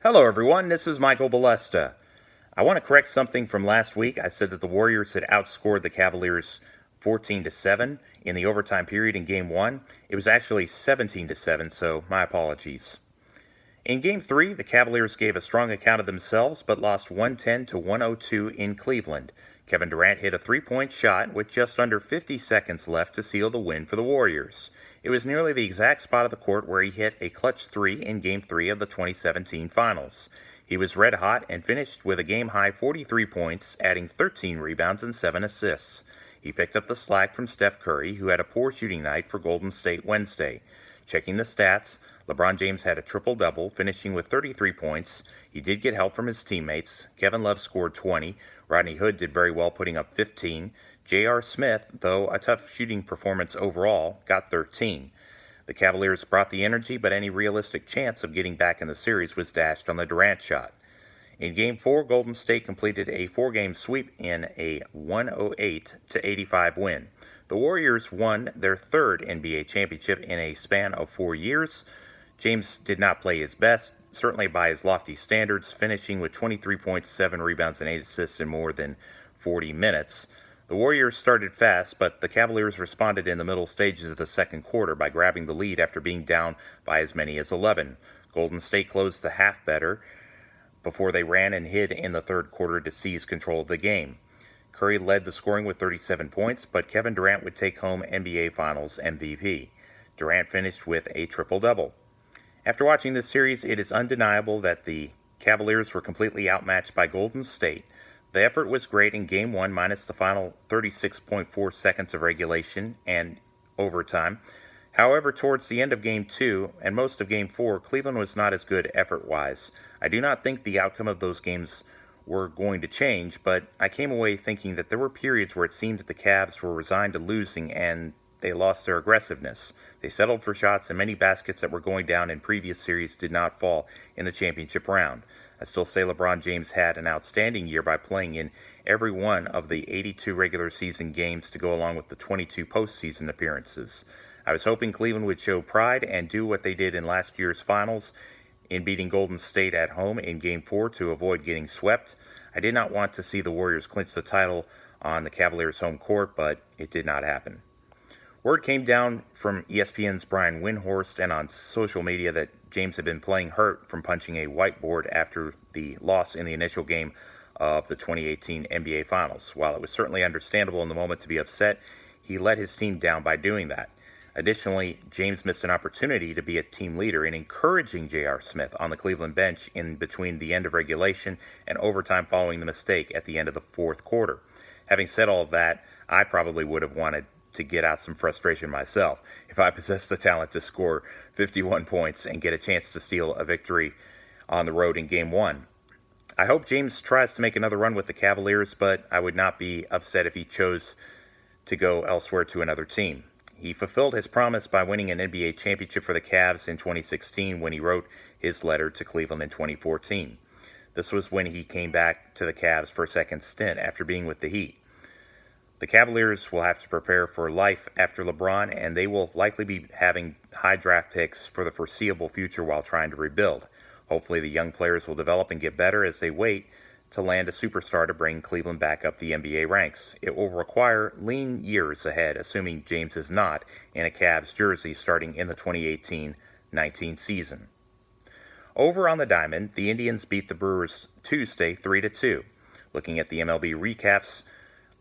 Hello, everyone. This is Michael Balesta. I want to correct something from last week. I said that the Warriors had outscored the Cavaliers 14 to 7 in the overtime period in Game 1. It was actually 17 to 7, so my apologies. In Game 3, the Cavaliers gave a strong account of themselves but lost 110 to 102 in Cleveland. Kevin Durant hit a three-point shot with just under 50 seconds left to seal the win for the Warriors. It was nearly the exact spot of the court where he hit a clutch three in Game 3 of the 2017 Finals. He was red hot and finished with a game-high 43 points, adding 13 rebounds and 7 assists. He picked up the slack from Steph Curry, who had a poor shooting night for Golden State Wednesday. Checking the stats, LeBron James had a triple-double, finishing with 33 points. He did get help from his teammates. Kevin Love scored 20. Rodney Hood did very well, putting up 15. J.R. Smith, though a tough shooting performance overall, got 13. The Cavaliers brought the energy, but any realistic chance of getting back in the series was dashed on the Durant shot. In Game 4, Golden State completed a four-game sweep in a 108 to 85 win. The Warriors won their third NBA championship in a span of 4 years. James did not play his best, certainly by his lofty standards, finishing with 23 points, 7 rebounds, and 8 assists in more than 40 minutes. The Warriors started fast, but the Cavaliers responded in the middle stages of the second quarter by grabbing the lead after being down by as many as 11. Golden State closed the half better before they ran and hid in the third quarter to seize control of the game. Curry led the scoring with 37 points, but Kevin Durant would take home NBA Finals MVP. Durant finished with a triple-double. After watching this series, it is undeniable that the Cavaliers were completely outmatched by Golden State. The effort was great in Game 1 minus the final 36.4 seconds of regulation and overtime. However, towards the end of Game 2 and most of Game 4, Cleveland was not as good effort-wise. I do not think the outcome of those games were going to change, but I came away thinking that there were periods where it seemed that the Cavs were resigned to losing and they lost their aggressiveness. They settled for shots, and many baskets that were going down in previous series did not fall in the championship round. I still say LeBron James had an outstanding year by playing in every one of the 82 regular season games to go along with the 22 postseason appearances. I was hoping Cleveland would show pride and do what they did in last year's finals in beating Golden State at home in Game 4 to avoid getting swept. I did not want to see the Warriors clinch the title on the Cavaliers' home court, but it did not happen. Word came down from ESPN's Brian Windhorst and on social media that James had been playing hurt from punching a whiteboard after the loss in the initial game of the 2018 NBA Finals. While it was certainly understandable in the moment to be upset, he let his team down by doing that. Additionally, James missed an opportunity to be a team leader in encouraging J.R. Smith on the Cleveland bench in between the end of regulation and overtime following the mistake at the end of the fourth quarter. Having said all of that, I probably would have wanted to get out some frustration myself if I possessed the talent to score 51 points and get a chance to steal a victory on the road in Game 1. I hope James tries to make another run with the Cavaliers, but I would not be upset if he chose to go elsewhere to another team. He fulfilled his promise by winning an NBA championship for the Cavs in 2016 when he wrote his letter to Cleveland in 2014. This was when he came back to the Cavs for a second stint after being with the Heat. The Cavaliers will have to prepare for life after LeBron, and they will likely be having high draft picks for the foreseeable future while trying to rebuild. Hopefully the young players will develop and get better as they wait to land a superstar to bring Cleveland back up the NBA ranks. It will require lean years ahead, assuming James is not in a Cavs jersey starting in the 2018-19 season. Over on the diamond, the Indians beat the Brewers Tuesday 3-2. Looking at the MLB recaps,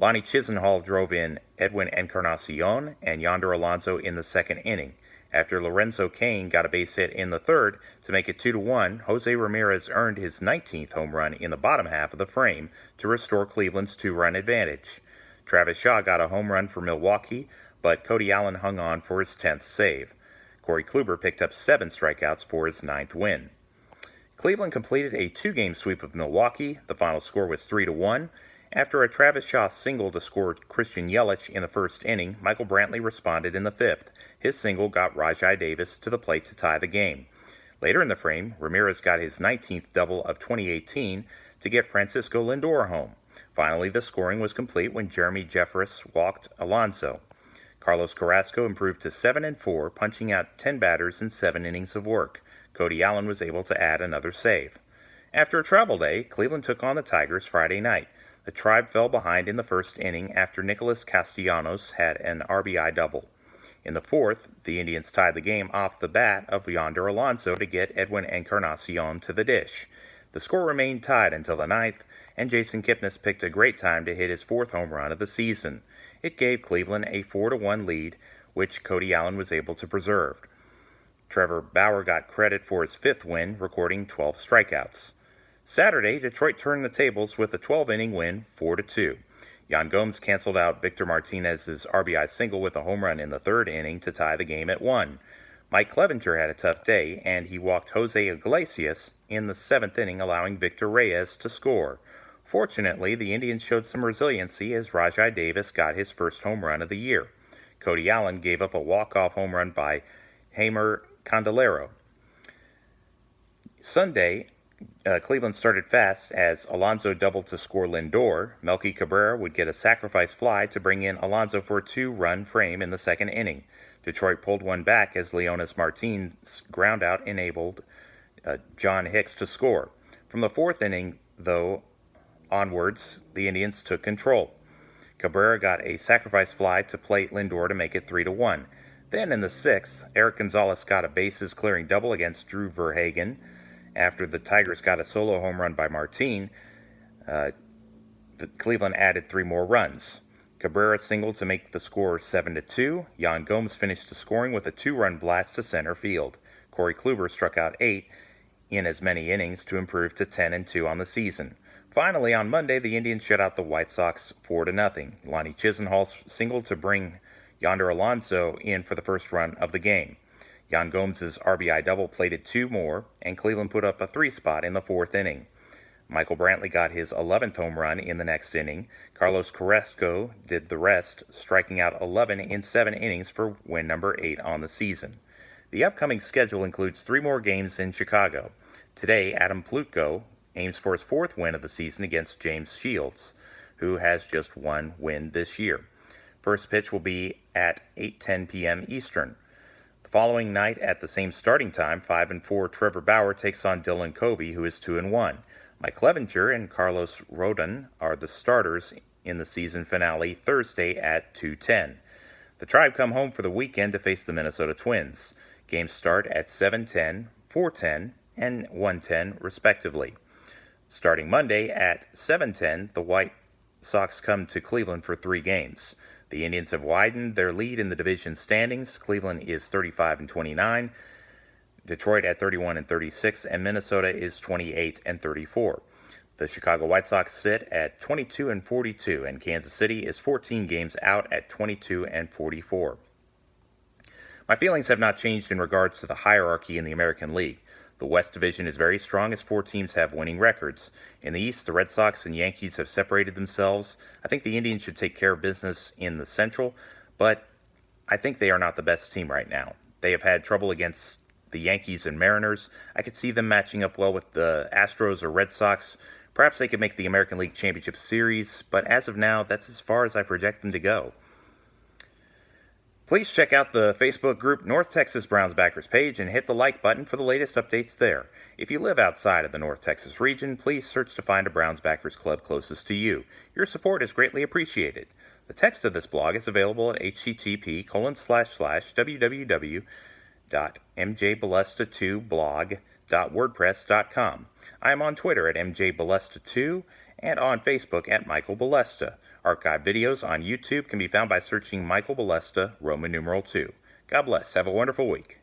Lonnie Chisenhall drove in Edwin Encarnacion and Yonder Alonso in the second inning. After Lorenzo Cain got a base hit in the third to make it 2-1, Jose Ramirez earned his 19th home run in the bottom half of the frame to restore Cleveland's 2-run advantage. Travis Shaw got a home run for Milwaukee, but Cody Allen hung on for his 10th save. Corey Kluber picked up 7 strikeouts for his 9th win. Cleveland completed a 2-game sweep of Milwaukee. The final score was 3-1. After a Travis Shaw single to score Christian Yelich in the first inning, Michael Brantley responded in the fifth. His single got Rajai Davis to the plate to tie the game. Later in the frame, Ramirez got his 19th double of 2018 to get Francisco Lindor home. Finally, the scoring was complete when Jeremy Jeffress walked Alonso. Carlos Carrasco improved to 7-4, punching out 10 batters in 7 innings of work. Cody Allen was able to add another save. After a travel day, Cleveland took on the Tigers Friday night. The Tribe fell behind in the first inning after Nicholas Castellanos had an RBI double. In the fourth, the Indians tied the game off the bat of Yonder Alonso to get Edwin Encarnacion to the dish. The score remained tied until the ninth, and Jason Kipnis picked a great time to hit his fourth home run of the season. It gave Cleveland a 4-1 lead, which Cody Allen was able to preserve. Trevor Bauer got credit for his fifth win, recording 12 strikeouts. Saturday, Detroit turned the tables with a 12-inning win, 4-2. Yan Gomes canceled out Victor Martinez's RBI single with a home run in the third inning to tie the game at 1. Mike Clevenger had a tough day, and he walked Jose Iglesias in the seventh inning, allowing Victor Reyes to score. Fortunately, the Indians showed some resiliency as Rajai Davis got his first home run of the year. Cody Allen gave up a walk-off home run by Heimer Candelero. Sunday, Cleveland started fast as Alonso doubled to score Lindor. Melky Cabrera would get a sacrifice fly to bring in Alonso for a 2-run frame in the second inning. Detroit pulled one back as Leonis Martin's groundout enabled John Hicks to score. From the fourth inning, though, onwards, the Indians took control. Cabrera got a sacrifice fly to plate Lindor to make it 3-1. Then in the sixth, Eric Gonzalez got a bases-clearing double against Drew Verhagen. After the Tigers got a solo home run by Martin, Cleveland added 3 more runs. Cabrera singled to make the score 7-2. Yan Gomes finished the scoring with a 2-run blast to center field. Corey Kluber struck out 8 in as many innings to improve to 10-2 on the season. Finally, on Monday, the Indians shut out the White Sox 4-0. Lonnie Chisenhall singled to bring Yonder Alonso in for the first run of the game. Yan Gomes' RBI double plated 2 more, and Cleveland put up a 3 spot in the fourth inning. Michael Brantley got his 11th home run in the next inning. Carlos Carrasco did the rest, striking out 11 in 7 innings for win number 8 on the season. The upcoming schedule includes 3 more games in Chicago. Today, Adam Plutko aims for his 4th win of the season against James Shields, who has just 1 win this year. First pitch will be at 8:10 p.m. Eastern. The following night at the same starting time, 5-4 Trevor Bauer takes on Dylan Covey, who is 2-1. Mike Clevenger and Carlos Rodon are the starters in the season finale Thursday at 2:10. The Tribe come home for the weekend to face the Minnesota Twins. Games start at 7:10, 4:10, and 1:10 respectively. Starting Monday at 7:10, the White Sox come to Cleveland for 3 games. The Indians have widened their lead in the division standings. Cleveland is 35-29, Detroit at 31-36, and Minnesota is 28-34. The Chicago White Sox sit at 22-42, and Kansas City is 14 games out at 22-44. My feelings have not changed in regards to the hierarchy in the American League. The West Division is very strong as 4 teams have winning records. In the East, the Red Sox and Yankees have separated themselves. I think the Indians should take care of business in the Central, but I think they are not the best team right now. They have had trouble against the Yankees and Mariners. I could see them matching up well with the Astros or Red Sox. Perhaps they could make the American League Championship Series, but as of now, that's as far as I project them to go. Please check out the Facebook group North Texas Browns Backers page and hit the like button for the latest updates there. If you live outside of the North Texas region, please search to find a Browns Backers club closest to you. Your support is greatly appreciated. The text of this blog is available at http://www.mjbalesta2blog.wordpress.com. I am on Twitter at mjbalesta2 and on Facebook at Michael Balesta. Archived videos on YouTube can be found by searching Michael Balesta, Roman numeral 2. God bless. Have a wonderful week.